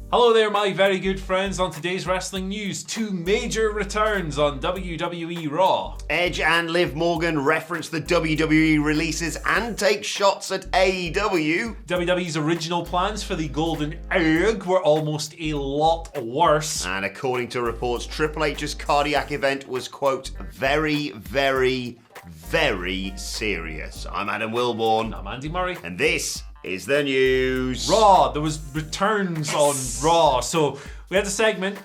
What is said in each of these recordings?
Hello there, my very good friends. On today's wrestling news, two major returns on WWE Raw. Edge and Liv Morgan reference the WWE releases and take shots at AEW. WWE's original plans for the Golden Egg were almost a lot worse. And according to reports, Triple H's cardiac event was, quote, very, very, very serious. I'm Adam Wilborn. I'm Andy Murray. And this is the news. Raw. There was returns on Raw. So we had a segment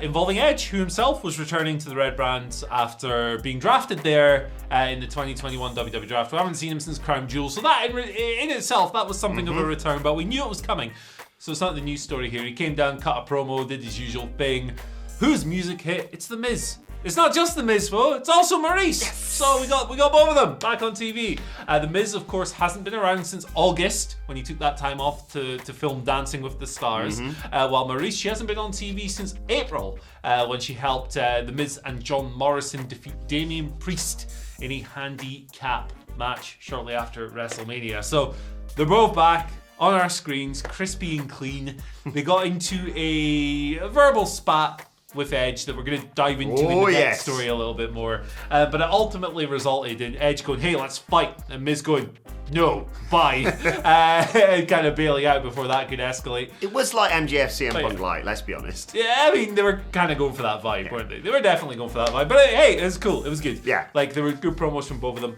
involving Edge, who himself was returning to the Red Brand after being drafted there in the 2021 WWE Draft. We haven't seen him since Crown Jewel. So that in itself, that was something of a return, but we knew it was coming. So it's not the news story here. He came down, cut a promo, did his usual thing. Whose music hit? It's The Miz. It's not just The Miz, though. It's also Maryse. Yes. So we got both of them back on TV. The Miz, of course, hasn't been around since August when he took that time off to film Dancing with the Stars. While Maryse, she hasn't been on TV since April when she helped The Miz and John Morrison defeat Damian Priest in a handicap match shortly after WrestleMania. So they're both back on our screens, crispy and clean. They got into a verbal spat with Edge that we're going to dive into in the next story a little bit more. But it ultimately resulted in Edge going, hey, let's fight. And Miz going, no, bye. And kind of bailing out before that could escalate. It was like MJF CM Punk light, let's be honest. Yeah, I mean, they were kind of going for that vibe, weren't they? They were definitely going for that vibe. But hey, it was cool. It was good. Yeah. Like, there were good promos from both of them.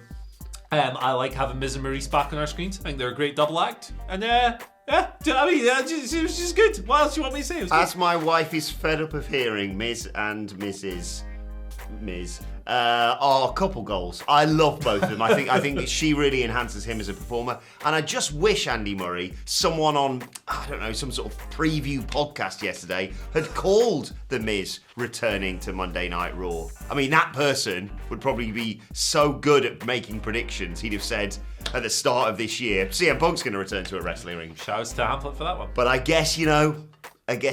I like having Miz and Maryse back on our screens. I think they're a great double act. And it was just good. What else do you want me to say? As my wife is fed up of hearing Miz and Mrs. Miz are couple goals. I love both of them. I think she really enhances him as a performer. And I just wish, Andy Murray, someone on, I don't know, some sort of preview podcast yesterday had called The Miz returning to Monday Night Raw. I mean, that person would probably be so good at making predictions. He'd have said at the start of this year, CM Punk's going to return to a wrestling ring. Shouts to Hamlet for that one. But I guess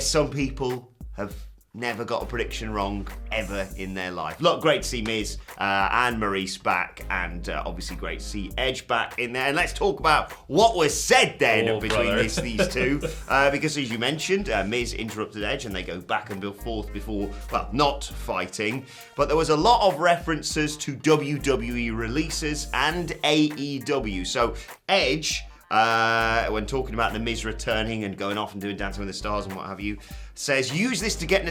some people have never got a prediction wrong ever in their life. Look, great to see Miz and Maryse back, and obviously great to see Edge back in there. And let's talk about what was said then between these two. Because as you mentioned, Miz interrupted Edge and they go back and forth before, well, not fighting. But there was a lot of references to WWE releases and AEW. So Edge, when talking about The Miz returning and going off and doing Dancing with the Stars and what have you, says, use this to get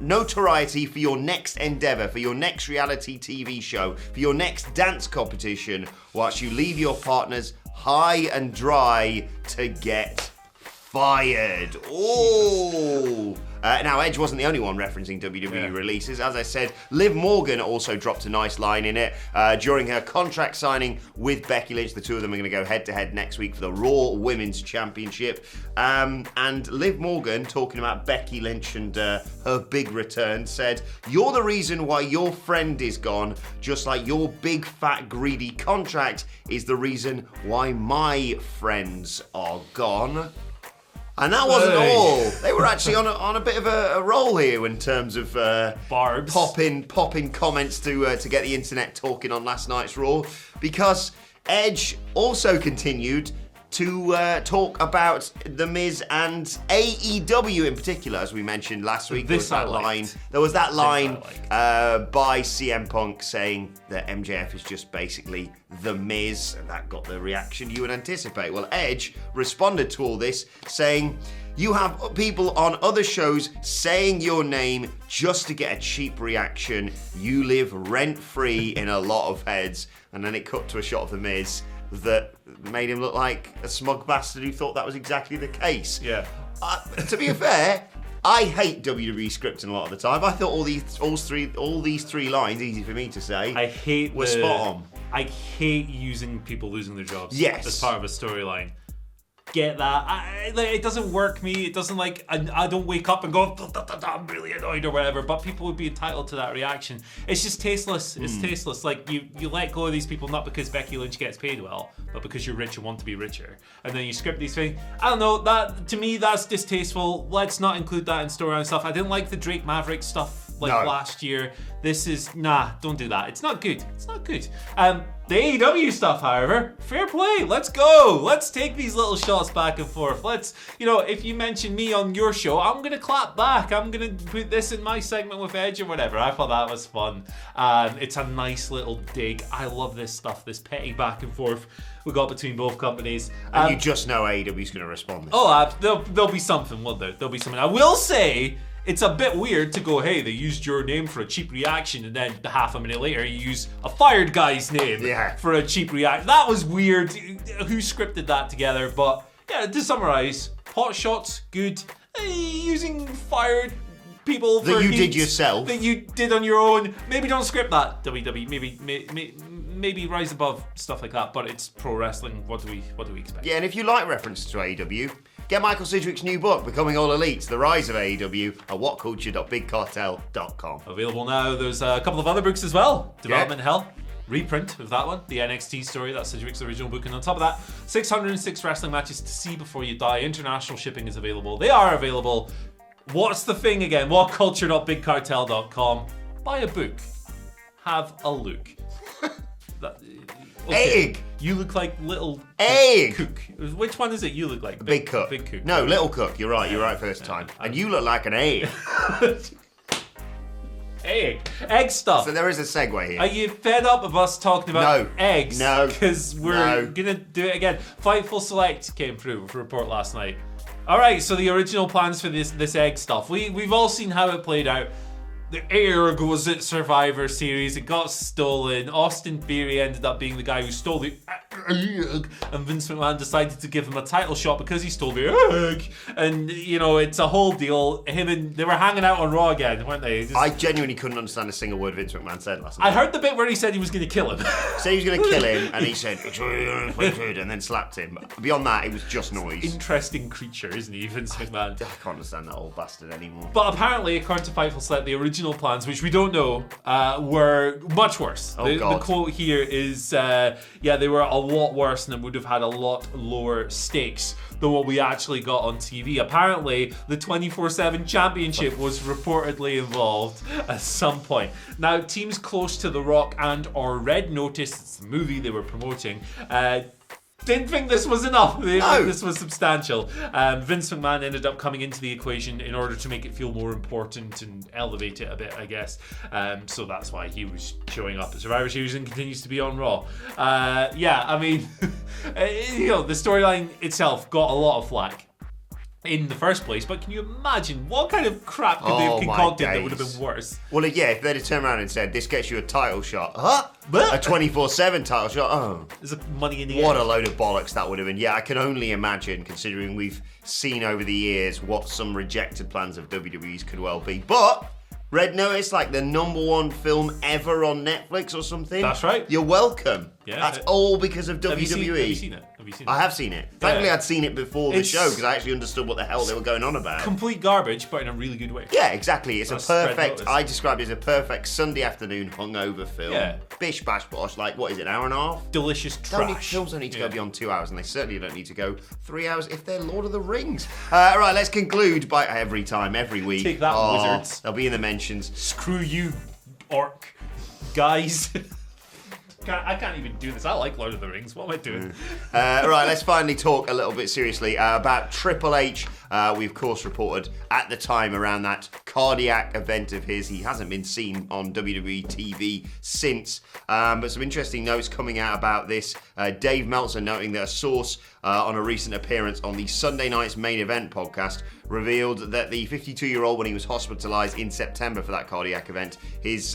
notoriety for your next endeavour, for your next reality TV show, for your next dance competition, whilst you leave your partners high and dry to get fired. Oh! Now, Edge wasn't the only one referencing WWE releases. As I said, Liv Morgan also dropped a nice line in it during her contract signing with Becky Lynch. The two of them are going to go head-to-head next week for the Raw Women's Championship. And Liv Morgan, talking about Becky Lynch and her big return, said, "You're the reason why your friend is gone, just like your big, fat, greedy contract is the reason why my friends are gone." And that wasn't all. They were actually on a bit of a roll here in terms of barbs, popping comments to get the internet talking on last night's Raw, because Edge also continued to talk about The Miz and AEW in particular, as we mentioned last week. There was that line by CM Punk saying that MJF is just basically The Miz, and that got the reaction you would anticipate. Well, Edge responded to all this saying, "You have people on other shows saying your name just to get a cheap reaction. You live rent-free in a lot of heads." And then it cut to a shot of The Miz that made him look like a smug bastard who thought that was exactly the case. Yeah. To be fair, I hate WWE scripting a lot of the time. I thought all these three lines, easy for me to say, were spot on. I hate using people losing their jobs as part of a storyline. Get that? It doesn't work me. It doesn't I don't wake up and go, I'm really annoyed or whatever, but people would be entitled to that reaction. It's just tasteless. It's tasteless. Like, you let go of these people not because Becky Lynch gets paid well, but because you're rich and want to be richer. And then you script these things. I don't know, that to me, that's distasteful. Let's not include that in storyline stuff. I didn't like the Drake Maverick stuff like last year. This is, don't do that. It's not good. It's not good. The AEW stuff, however, fair play. Let's go. Let's take these little shots back and forth. Let's, if you mention me on your show, I'm going to clap back. I'm going to put this in my segment with Edge or whatever. I thought that was fun. It's a nice little dig. I love this stuff, this petty back and forth we got between both companies. And you just know AEW's going to respond. There'll be something, won't there? There'll be something. I will say, it's a bit weird to go, hey, they used your name for a cheap reaction, and then half a minute later you use a fired guy's name for a cheap reaction. That was weird. Who scripted that together? But yeah, to summarize, pot shots, good. Using fired people that you did yourself, that you did on your own. Maybe don't script that, WWE. Maybe rise above stuff like that. But it's pro wrestling. What do we expect? Yeah, and if you like references to AEW, get Michael Sidgwick's new book, Becoming All Elite, The Rise of AEW, at WhatCulture.BigCartel.com. Available now. There's a couple of other books as well. Development Hell, reprint of that one. The NXT story, that's Sidgwick's original book. And on top of that, 606 wrestling matches to see before you die. International shipping is available. They are available. What's the thing again? WhatCulture.BigCartel.com. Buy a book. Have a look. Egg. You look like little Egg. Cook. Which one is it you look like? Big Cook. Big Cook. No, Little Cook. You're right. You're right first time. And you look like an egg. Egg stuff. So there is a segue here. Are you fed up of us talking about eggs? No. Because we're going to do it again. Fightful Select came through with a report last night. All right, so the original plans for this egg stuff. We've all seen how it played out. The air goes at Survivor Series. It got stolen. Austin Theory ended up being the guy who stole the egg, and Vince McMahon decided to give him a title shot because he stole the egg. And it's a whole deal. They were hanging out on Raw again, weren't they? I genuinely couldn't understand a single word Vince McMahon said last night. I heard the bit where he said he was going to kill him. Said he was going to kill him, and he said and then slapped him. Beyond that, it was just noise. Interesting creature, isn't he, Vince McMahon? I can't understand that old bastard anymore. But apparently, according to Fightful Select, the original plans, which we don't know, were much worse. God. The quote here is, they were a lot worse and would have had a lot lower stakes than what we actually got on TV. Apparently, the 24/7 championship was reportedly involved at some point. Now, teams close to The Rock and or Red Notice, it's the movie they were promoting, didn't think this was enough. They didn't think this was substantial. Vince McMahon ended up coming into the equation in order to make it feel more important and elevate it a bit, I guess. So that's why he was showing up at Survivor Series and continues to be on Raw. The storyline itself got a lot of flack in the first place, but can you imagine what kind of crap could they have concocted that would have been worse? Well, yeah, if they'd have turned around and said, this gets you a title shot. Huh? A 24/7 title shot? Oh. There's money in the What a load of bollocks that would have been. Yeah, I can only imagine, considering we've seen over the years what some rejected plans of WWE's could well be. But Red Notice, like the #1 film ever on Netflix or something. That's right. You're welcome. Yeah, that's all because of WWE. Have you seen it? I have seen it. Thankfully, I'd seen it before the show because I actually understood what the hell they were going on about. Complete garbage, but in a really good way. Yeah, exactly. It's a perfect, I described it as a perfect Sunday afternoon hungover film. Yeah. Bish, bash, bosh. Like, what is it, an hour and a half? Delicious trash. Films don't need to go beyond 2 hours, and they certainly don't need to go 3 hours if they're Lord of the Rings. Right, let's conclude by every week. Take that, wizards. They'll be in the mentions. Screw you, orc guys. I can't even do this. I like Lord of the Rings. What am I doing? Right, let's finally talk a little bit seriously about Triple H. We, of course, reported at the time around that cardiac event of his. He hasn't been seen on WWE TV since. But some interesting notes coming out about this. Dave Meltzer noting that a source on a recent appearance on the Sunday Night's Main Event podcast revealed that the 52-year-old, when he was hospitalized in September for that cardiac event, his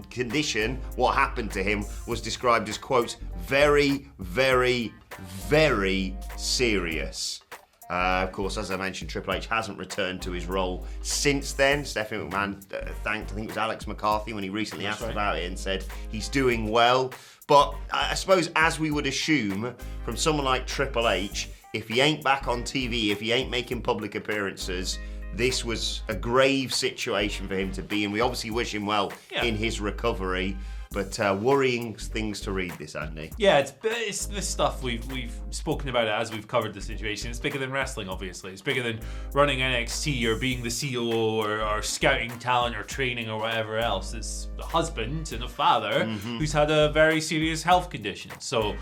condition, what happened to him, was described as, quote, very, very, very serious. Of course, as I mentioned, Triple H hasn't returned to his role since then. Stephanie McMahon thanked, I think it was Alex McCarthy, when he recently asked about it and said he's doing well. But I suppose, as we would assume from someone like Triple H, if he ain't back on TV, if he ain't making public appearances, this was a grave situation for him to be in. We obviously wish him well in his recovery. But worrying things to read this, Andy. Yeah, it's this stuff we've spoken about it as we've covered the situation. It's bigger than wrestling, obviously. It's bigger than running NXT or being the COO or scouting talent or training or whatever else. It's a husband and a father who's had a very serious health condition. So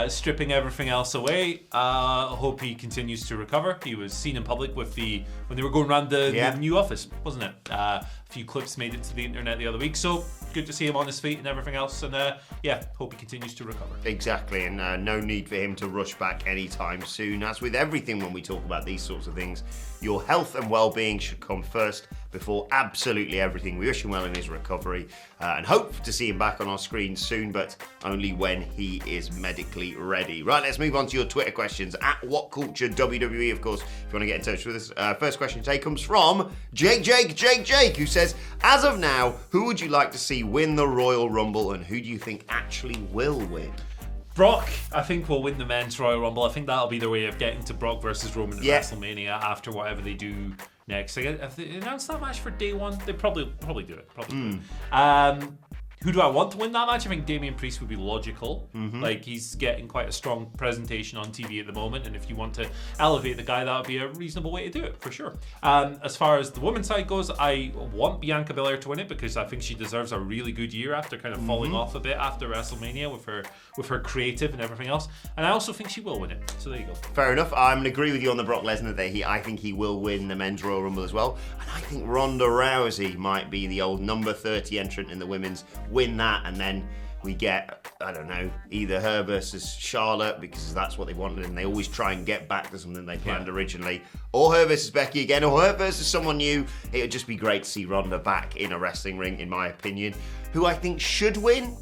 stripping everything else away, hope he continues to recover. He was seen in public when they were going around the new office, wasn't it? A few clips made it to the internet the other week. So good to see him on his feet and everything else. And hope he continues to recover. Exactly, and no need for him to rush back anytime soon. As with everything when we talk about these sorts of things, your health and well-being should come first before absolutely everything. We wish him well in his recovery and hope to see him back on our screen soon, but only when he is medically ready. Right, let's move on to your Twitter questions at WhatCulture WWE, of course, if you want to get in touch with us. First question today comes from Jake, who says, as of now, who would you like to see win the Royal Rumble and who do you think actually will win? Brock, I think, will win the men's Royal Rumble. I think that'll be their way of getting to Brock versus Roman at WrestleMania after whatever they do next. If they announce that match for day one, they probably do it. Who do I want to win that match? I think Damian Priest would be logical. Like, he's getting quite a strong presentation on TV at the moment, and if you want to elevate the guy, that would be a reasonable way to do it, for sure. As far as the women's side goes, I want Bianca Belair to win it because I think she deserves a really good year after kind of falling off a bit after WrestleMania with her creative and everything else. And I also think she will win it. So there you go. Fair enough. I'm going to agree with you on the Brock Lesnar there. I think he will win the men's Royal Rumble as well. And I think Ronda Rousey might be the old number 30 entrant in the women's, win that, and then we get, I don't know, either her versus Charlotte because that's what they wanted and they always try and get back to something they planned originally, or her versus Becky again, or her versus someone new. It would just be great to see Ronda back in a wrestling ring, in my opinion. Who I think should win?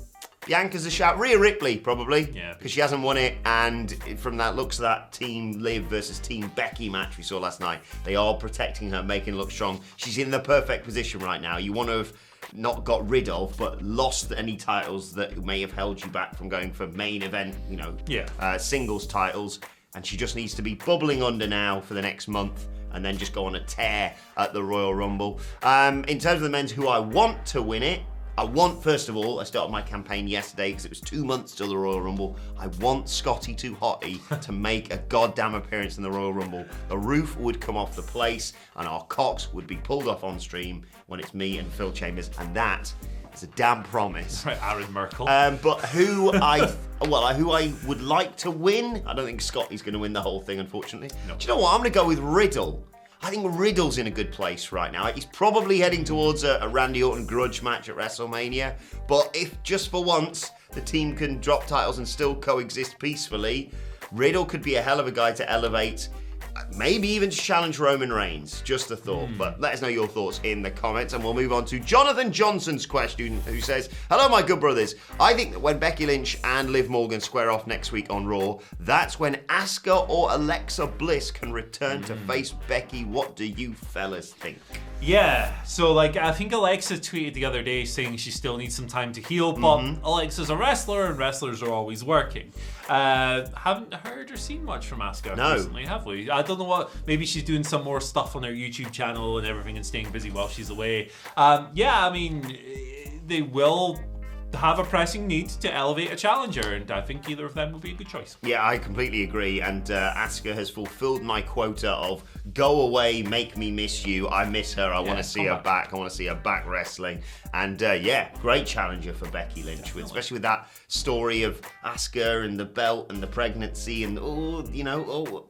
Bianca's a shout. Rhea Ripley, probably, because she hasn't won it, and from that looks of that Team Liv versus Team Becky match we saw last night, they are protecting her, making her look strong. She's in the perfect position right now. You want to have not got rid of, but lost any titles that may have held you back from going for main event, singles titles, and she just needs to be bubbling under now for the next month and then just go on a tear at the Royal Rumble. In terms of the men's, who I want to win it, first of all, I started my campaign yesterday because it was 2 months till the Royal Rumble. I want Scotty 2 Hotty to make a goddamn appearance in the Royal Rumble. The roof would come off the place and our cocks would be pulled off on stream when it's me and Phil Chambers, and that is a damn promise. Right, Aaron Merkel. But who I would like to win, I don't think Scotty's going to win the whole thing, unfortunately. No. Do you know what? I'm going to go with Riddle. I think Riddle's in a good place right now. He's probably heading towards a Randy Orton grudge match at WrestleMania. But if just for once the team can drop titles and still coexist peacefully, Riddle could be a hell of a guy to elevate. Maybe even to challenge Roman Reigns. Just a thought. But let us know your thoughts in the comments. And we'll move on to Jonathan Johnson's question, who says, hello, my good brothers. I think that when Becky Lynch and Liv Morgan square off next week on Raw, that's when Asuka or Alexa Bliss can return to face Becky. What do you fellas think? Yeah, so I think Alexa tweeted the other day saying she still needs some time to heal, but Alexa's a wrestler and wrestlers are always working. Haven't heard or seen much from Asuka recently, have we? I don't know what, maybe she's doing some more stuff on her YouTube channel and everything and staying busy while she's away. I mean, they will have a pressing need to elevate a challenger, and I think either of them would be a good choice. Yeah, I completely agree, and Asuka has fulfilled my quota of go away, make me miss you. I miss her. I want to see her back. I want to see her back wrestling. And great challenger for Becky Lynch, especially with that story of Asuka and the belt and the pregnancy and there we go.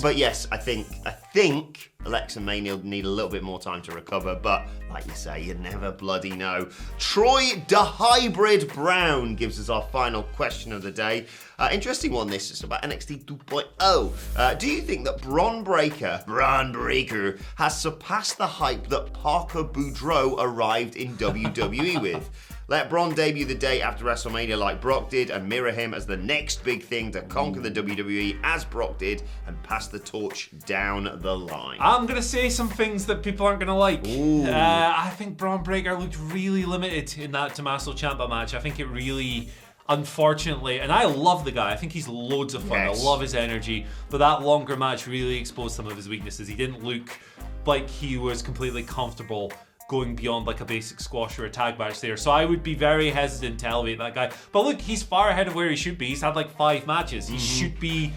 But yes, I think Alexa may need a little bit more time to recover, but like you say, you never bloody know. Troy DeHybrid Brown gives us our final question of the day. Interesting one, this is about NXT 2.0. Do you think that Bron Breakker has surpassed the hype that Parker Boudreaux arrived in WWE with? Let Bron debut the day after WrestleMania like Brock did and mirror him as the next big thing to conquer the WWE as Brock did and pass the torch down the line. I'm going to say some things that people aren't going to like. I think Bron Breakker looked really limited in that Tommaso Ciampa match. I think it really, unfortunately, and I love the guy. I think he's loads of fun. Yes. I love his energy. But that longer match really exposed some of his weaknesses. He didn't look like he was completely comfortable going beyond like a basic squash or a tag match there. So I would be very hesitant to elevate that guy. But look, he's far ahead of where he should be. He's had like 5 matches. He should be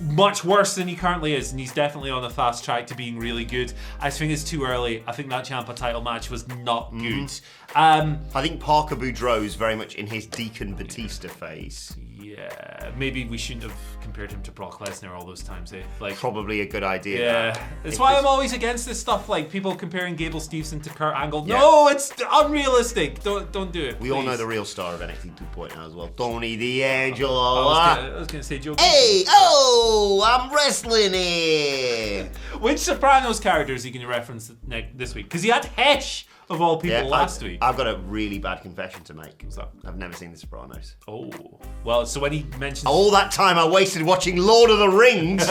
much worse than he currently is, and he's definitely on a fast track to being really good. I just think it's too early. I think that Ciampa title match was not good. I think Parker Boudreaux's very much in his Deacon Batista phase. Yeah, maybe we shouldn't have compared him to Brock Lesnar all those times, eh? Like, Probably a good idea. yeah, that's why I'm always against this stuff, like people comparing Gable Steveson to Kurt Angle. No, it's unrealistic. Don't do it. We all know the real star of NXT 2.0 as well, Tony D'Angelo. I was gonna say Joe. Hey, I'm wrestling here. Which Sopranos character is he going to reference this week? Because he had Hesh of all people last week. I've got a really bad confession to make. What's that? I've never seen The Sopranos. Oh, well, so when he mentions... All that time I wasted watching Lord of the Rings.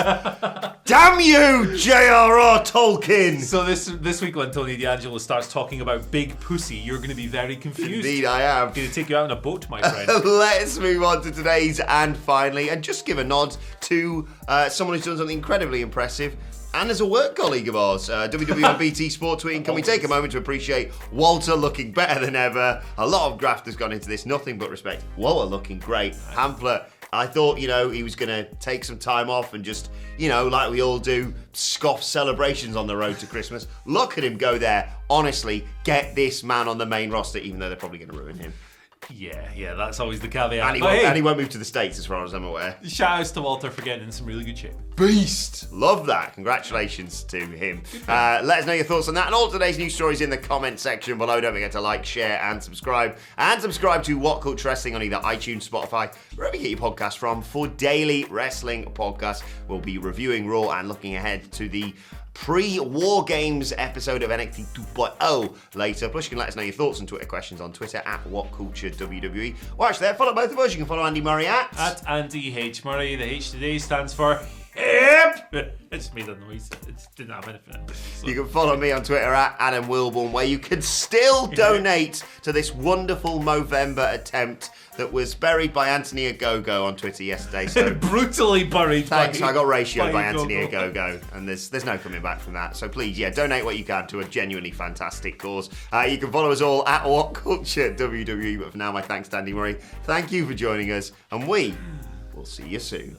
Damn you, J.R.R. Tolkien. So this week when Tony D'Angelo starts talking about big pussy, you're going to be very confused. Indeed I am. Going to take you out on a boat, my friend. Let's move on to today's and finally, and just give a nod to someone who's done something incredibly impressive. And as a work colleague of ours, WWE on BT Sport tweeting, can we take a moment to appreciate Walter looking better than ever? A lot of graft has gone into this, nothing but respect. Walter looking great. Pamphlet, I thought, he was going to take some time off and just, like we all do, scoff celebrations on the road to Christmas. Look at him go there. Honestly, get this man on the main roster, even though they're probably going to ruin him. Yeah, that's always the caveat. And he won't move to the States as far as I'm aware. Shout outs to Walter for getting in some really good shape. Beast! Love that. Congratulations to him. Let us know your thoughts on that and all today's news stories in the comment section below. Don't forget to like, share, and subscribe. And subscribe to WhatCulture Wrestling on either iTunes, Spotify, wherever you get your podcasts from for daily wrestling podcasts. We'll be reviewing Raw and looking ahead to the pre-War Games episode of NXT 2.0 later. Plus, you can let us know your thoughts and Twitter questions on Twitter at WhatCultureWWE. Or actually, follow both of us. You can follow Andy Murray at Andy H. Murray. The H today stands for hip. I just made a noise. It didn't have anything. So. You can follow me on Twitter at Adam Wilborn, where you can still donate to this wonderful Movember attempt that was buried by Anthony Ogogo on Twitter yesterday. So brutally buried. Thanks. I got ratioed by Anthony Ogogo, and there's no coming back from that. So please, donate what you can to a genuinely fantastic cause. You can follow us all at WhatCulture WWE. But for now, my thanks to Andy Murray. Thank you for joining us, and we will see you soon.